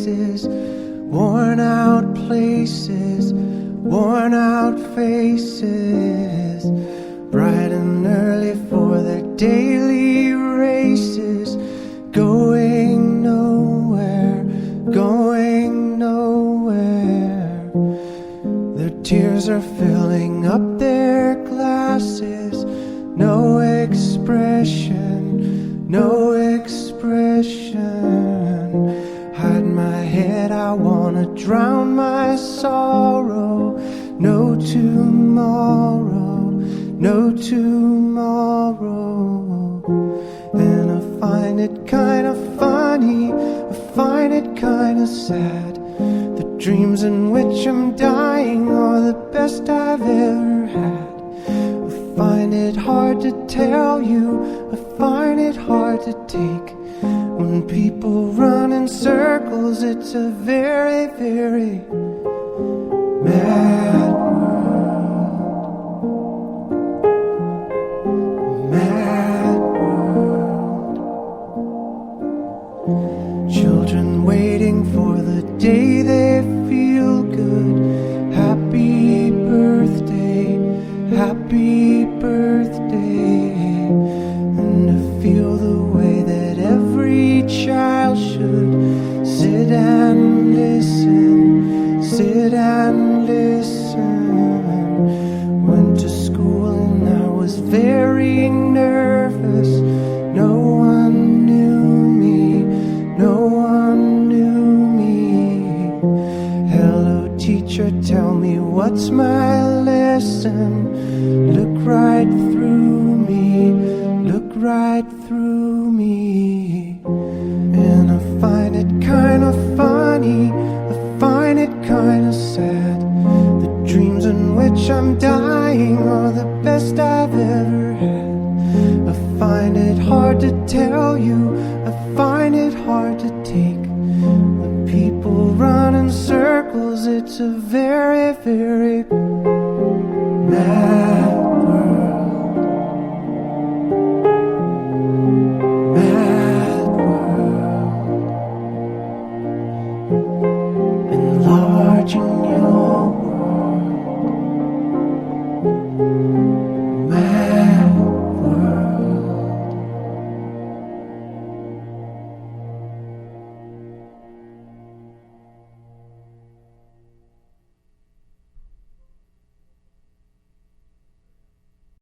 faces, worn out places, worn out faces, bright and early for their daily races, going nowhere, going nowhere. Their tears are filling up their glasses, no expression, no expression. Hide my head, I wanna drown my sorrow. No tomorrow, no tomorrow. And I find it kinda funny, I find it kinda sad. The dreams in which I'm dying are the best I've ever had. I find it hard to tell you, I find it hard to take. When people run in circles, it's a very, very mad world. Mad world. Children waiting for the day they feel good. Happy birthday, happy birthday. And to feel the way that every child should sit and listen, sit and listen. Went to school and I was very nervous. No one knew me, no one knew me. Hello teacher, tell me what's my lesson. Look right through me, look right through me. And I find it kinda funny, I find it kinda sad. The dreams in which I'm dying are the best I've ever had. I find it hard to tell you, I find it hard to take. The people run in circles, it's a very, very